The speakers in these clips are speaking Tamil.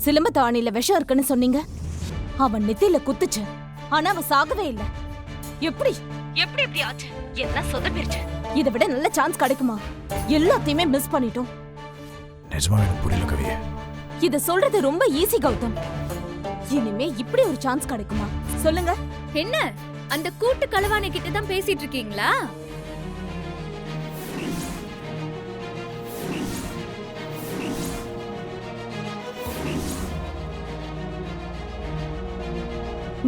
சிலம்ப தாணியில விஷம் இருக்குன்னு சொன்னீங்க. அவன் நெத்தியில குத்துச்சு, ஆனா அவன் சாகவே இல்ல. எப்படி எப்படி எப்படி ஆச்சு? எல்லாம் சொதப்பிருச்சு. இதை விட நல்ல சான்ஸ் கிடைக்குமா? எல்லாத்தையுமே மிஸ் பண்ணிட்டோம். நிஜமா எனக்கு புரியல கவி. இத சொல்றது ரொம்ப ஈஸி கௌதம். இனிமே இப்படி ஒரு சான்ஸ் கிடைக்குமா சொல்லுங்க? என்ன அந்த கூட்டு களவாணி கிட்ட தான் பேசிட்டு இருக்கீங்களா?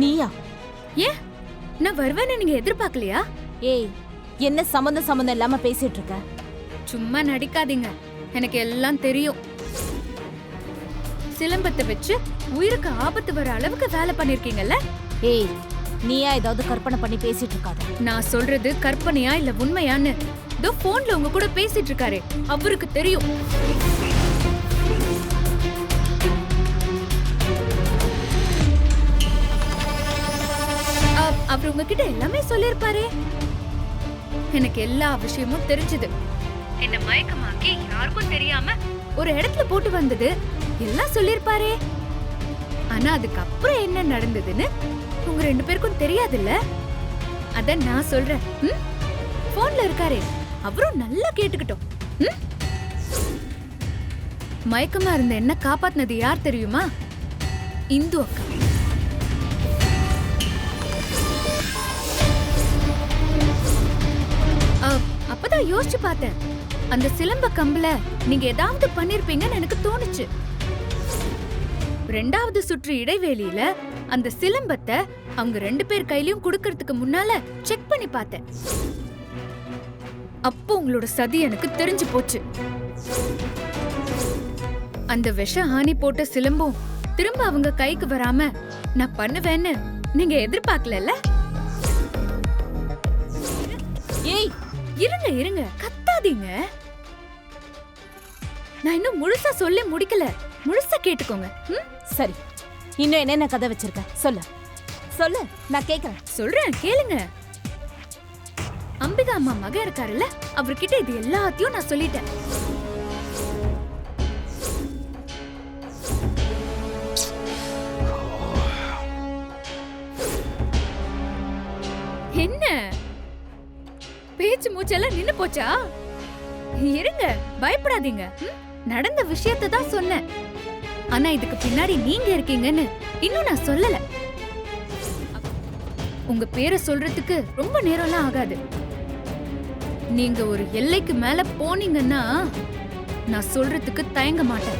நீயா? ஏன் நான் வருவேன்னு நீங்க எதிர்பார்க்கலையா? ஏய், என்ன சம்பந்தம் இல்லாம பேசிட்டு இருக்க? சும்மா நடிக்காதீங்க, எனக்கு எல்லாம் தெரியும். சிலம்பத்தை வச்சு உயிருக்கு ஆபத்து வர அளவுக்கு வேலை பண்ணிருக்கீங்கல்ல? ஏய், நீயா ஏதாவது கற்பனை பண்ணி பேசிட்டு இருக்காத. நான் சொல்றது கற்பனையா இல்ல உண்மையான்னு இதோ போன்ல உங்க கூட பேசிட்டு இருக்காரு, அவருக்கு தெரியும். அவர் உங்ககிட்ட எல்லாமே சொல்லிருப்பாரு. எனக்கு எல்லா விஷயமும் தெரிஞ்சது. என்ன மயக்கமாக்கி யாருக்கும் தெரியாம ஒரு இடத்துல போட்டு வந்தது எல்லாம் சொல்லிருப்பாரே. ஆனா அதுக்கப்புறம் என்ன நடந்ததுன்னு உங்க ரெண்டு பேருக்கும் தெரியாதுல்ல? அத நான் சொல்றேன். போன்ல இருக்காரே, அவரும் நல்லா கேட்டுக்கிட்டோம். மயக்கமா இருந்த என்ன காப்பாத்தினது யார் தெரியுமா? இந்து அக்கா. அப்பதான் யோசிச்சு பார்த்தேன், அந்த சிலம்ப கம்பல நீங்க ஏதாவது பண்ணிருப்பீங்கன்னு எனக்கு தோணுச்சு. ரெண்டாவது சுற்று இடைவேளியில அந்த சிலம்பத்தை அவங்க ரெண்டு பேர் கையிலயும் குடுக்கறதுக்கு முன்னால செக் பண்ணி பார்த்தேன். அப்போ உங்களோட சதி எனக்கு தெரிஞ்சு போச்சு. அந்த விஷ ஆணி போட்ட சிலம்பம் திரும்ப அவங்க கைக்கு வராம நான் பண்ணுவேன்னு நீங்க எதிர்பார்க்கல. ஏய், இருங்க இருங்க, கத்தாதீங்க. நான் இன்னும் முழுசா சொல்லி முடிக்கல, முழுசா கேட்டுக்கோங்க. சரி, இன்னும் என்னென்ன கதை வச்சிருக்க சொல்லு சொல்லு, நான் கேக்குறேன். சொல்றேன் கேளுங்க. அம்பிகா அம்மா மகன் இருக்காருல்ல, அவர்கிட்ட இது எல்லாத்தையும் நான் சொல்லிட்டேன். என்ன பேச்சு மூச்செல்லாம் நின்னு போச்சா? இருங்க, பயப்படாதீங்க. நடந்த விஷயத்தை தான் சொன்னேன். ஆனா இதுக்கு பின்னாடி நீங்க இருக்கீங்கன்னு இன்னும் நான் சொல்லல. உங்க பேரை சொல்றதுக்கு ரொம்ப நேரம்லாம் ஆகாது. நீங்க ஒரு எல்லைக்கு மேல போனீங்கன்னா நான் சொல்றதுக்கு தயங்க மாட்டேன்.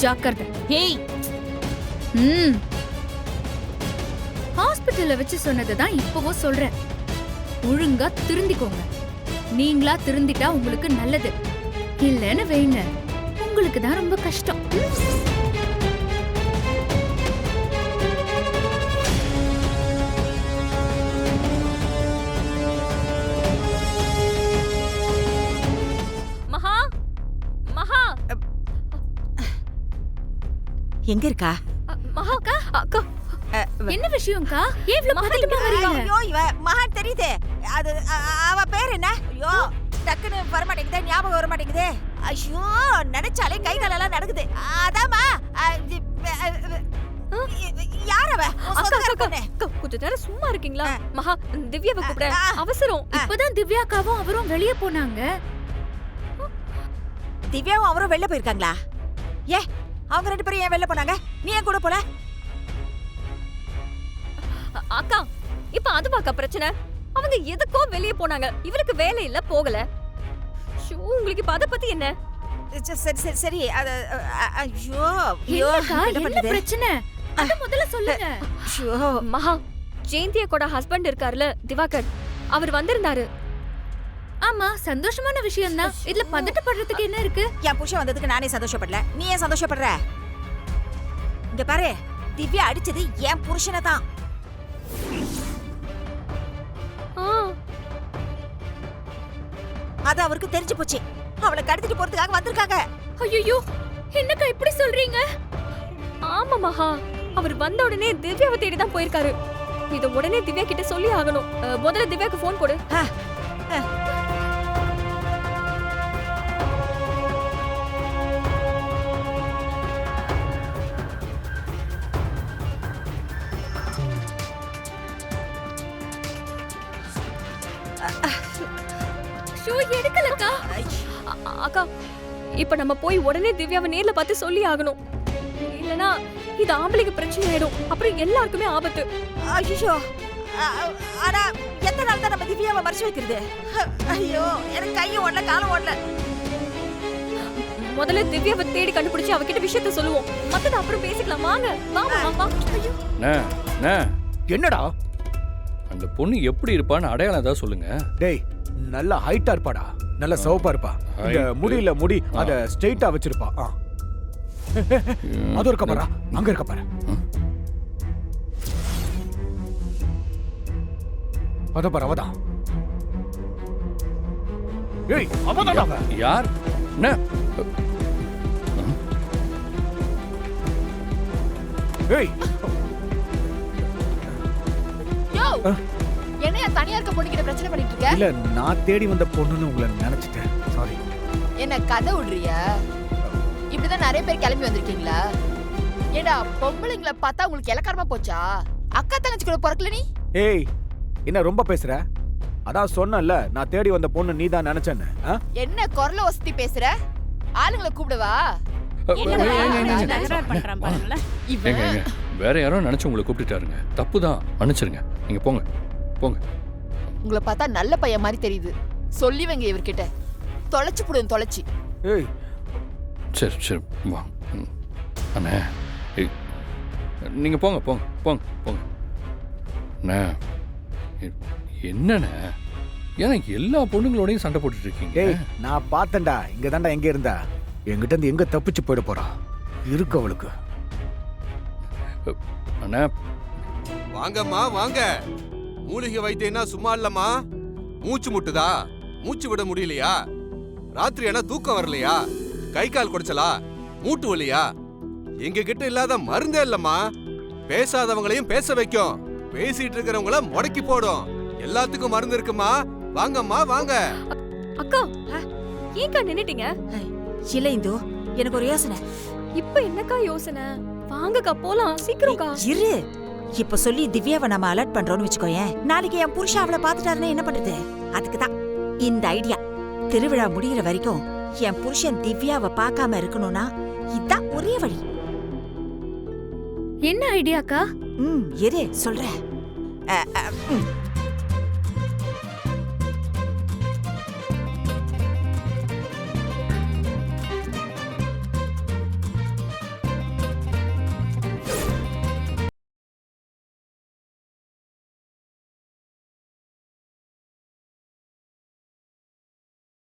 ஜாக்கிரதை. ஏய், ஹாஸ்பிட்டல்ல வச்சு சொன்னதுதான் இப்பவும் சொல்றேன். ஒழுங்கா திருந்திக்கோங்க. நீங்களா திருந்திட்டா உங்களுக்கு நல்லது, இல்லன்னு வைங்க உங்களுக்கு தான் ரொம்ப கஷ்டம். மகா மகா எங்க இருக்கா? மகா அக்கா, அக்கா என்ன விஷயம்க்கா? ஏன் இவ்ளோ பதட்டமா வரீங்க? ஐயோ, இவ மகான் தெரியுது. அது அவ பேர் என்ன? ஐயோ, டக்குன்னு வர மாட்டேங்குதே, ஞாபகம் வர மாட்டேங்குதே. ஐயோ, நினைச்சாலே கை காலெல்லாம் நடக்குது. அதாம்மா, யார் அவ? கொஞ்ச நேரம் சும்மா இருக்கீங்களா? மகா, திவ்யாவை கூப்பிட அவசரம். இப்பதான் திவ்யாக்காவும் அவரும் வெளிய போனாங்க. திவ்யாவும் அவரும் வெளில போயிருக்காங்களா? ஏ, அவங்க ரெண்டு பேரும் ஏன் வெளில போனாங்க? நீ ஏன் கூட போல? அக்கா, இப்ப அதுவாக்கா பிரச்சனை. அவங்க எதுக்கோ வெளியே போனாங்க, இவருக்கு வேலை இல்ல, போகல. உங்களுக்கு இப்ப அத பத்தி என்ன? சரி சரி சரி, ஐயோ என்ன பிரச்சனை? அத முதல்ல சொல்லுங்க. மகா, ஜெயந்தி அக்கோட ஹஸ்பண்ட் இருக்காருல திவாகர், அவர் வந்திருந்தாரு. ஆமா, சந்தோஷமான விஷயம் தான். இதுல பதட்டப்படுறதுக்கு என்ன இருக்கு? என் புருஷன் வந்ததுக்கு நானே சந்தோஷப்படல, நீ ஏன் சந்தோஷப்படுற? இங்க பாரு, திவ்யா அடிச்சது என் புருஷனை தான். அது அவருக்கு தெரிஞ்சு போச்சு. அவளை கடத்திட்டு போறதுக்காக வந்திருக்காங்க. ஐயோ, என்னக்கா இப்படி சொல்றீங்க? ஆமா மகா, அவர் வந்த உடனே திவ்யாவை தேடி தான் போயிருக்காரு. இத உடனே திவ்யா கிட்ட சொல்லி ஆகணும். முதல்ல திவ்யாக்கு போன் போடு. அக்கா இப்ப நம்ம போய் உடனே திவ்யாவை நேர்ல பார்த்து சொல்லி ஆகணும். இல்லனா இது ஆம்பளைக்கு பிரச்சனை ஆயிடும். அப்புறம் எல்லாருக்குமே ஆபத்து. ஐயோ ஆனா எத்தனை நாள் தான் நம்ம திவ்யாவை மறைச்சு வைக்கிறது? ஐயோ எனக்கு கையும் ஓடல காலும் ஓடல. முதல்ல திவ்யாவை தேடி கண்டுபிடிச்சு அவகிட்ட விஷயத்த சொல்லுவோம். மத்தத அப்புறம் பேசிக்கலாம். வாங்க வா. என்னடா அந்த பொண்ணு எப்படி இருப்பான்னு அடையாளம் ஏதாவது சொல்லுங்க. டேய் நல்ல ஹைட்டா இருப்பாடா, நல்ல சிவப்பா இருப்பா. இந்த முடியில முடி அத ஸ்ட்ரைட்டா வச்சிருப்பா. அது இருக்க பாரு, அங்க இருக்க பாரு. அத பாரு, அவதான். ஏய் அவதான்டா அவ. யார்? என்ன? ஏய் யோ என்னைய தனியா இருக்க பொண்ணுகிட்ட பிரச்சனை பண்ணிட்டு இருக்க? இல்ல நான் தேடி வந்த பொண்ணுன்னு உங்களை நினைச்சிட்டேன். சாரி. என்ன கதை விடுறியா? இப்படிதான் நிறைய பேர் கிளம்பி வந்திருக்கீங்களா? ஏடா பொம்பளைங்களை பார்த்தா உங்களுக்கு இலக்காரமா போச்சா? அக்கா தங்கச்சி கூட பிறக்கல நீ? ஏய் என்ன ரொம்ப பேசுற? அதான் சொன்னேன்ல நான் தேடி வந்த பொண்ணு நீ தான் நினைச்சேன்னு. என்ன குரல வசதி பேசுற? ஆளுங்களை கூப்பிடுவா? ஏங்க வேற யாரோ நினைச்சு உங்களை கூப்பிட்டுட்டாருங்க. தப்புதான், மன்னிச்சிருங்க. நீங்க போங்க போங்க. உங்களை பார்த்தா நல்ல பையன் மாதிரி தெரியுது. சொல்லி வைங்க இவர்கிட்ட. தொலைச்சு புடுங்க தொலைச்சி. ஏய் சரி வா. அண்ணே நீங்க போங்க போங்க போங்க போங்க. அண்ணே என்னண்ணே ஏன்னா எல்லா பொண்ணுங்களோடையும் சண்டை போட்டுட்டு இருக்கீங்க? ஏய் நான் பார்த்தேன்டா, இங்க தான்டா எங்க இருந்தா. என்கிட்ட இருந்து எங்க தப்பிச்சு போயிட போறா இருக்கு அவளுக்கு. அண்ணா வாங்கம்மா வாங்க. மூலிகை வைத்தியம்னா சும்மா இல்லம்மா. மூச்சு முட்டுதா? மூச்சு விட முடியலையா? ராத்திரி என்ன தூக்கம் வரலையா? கை கால் குடைச்சலா? மூட்டு வலியா? எங்க கிட்ட இல்லாத மருந்தே இல்லம்மா. பேசாதவங்களையும் பேச வைக்கும், பேசிட்டு இருக்கிறவங்கள முடக்கி போடும். எல்லாத்துக்கும் மருந்து இருக்குமா. வாங்கம்மா வாங்க. அக்கா ஏன்க்கா நின்னுட்டீங்க? இல்ல இந்து, எனக்கு ஒரு யோசனை. இப்ப என்னக்கா யோசனை? வாங்கக்கா போலாம், சீக்கிரம்க்கா. இரு, இப்ப சொல்லி திவ்யாவை நம்ம அலர்ட் பண்றோம்னு வச்சுக்கோயேன். நாளைக்கு என் புருஷன் அவளை பாத்துட்டாருன்னா என்ன பண்றது? அதுக்குதான் இந்த ஐடியா. திருவிழா முடிகிற வரைக்கும் என் புருஷன் திவ்யாவை பார்க்காம இருக்கணும்னா இதான் ஒரே வழி. என்ன ஐடியாக்கா? இரு சொல்றேன்.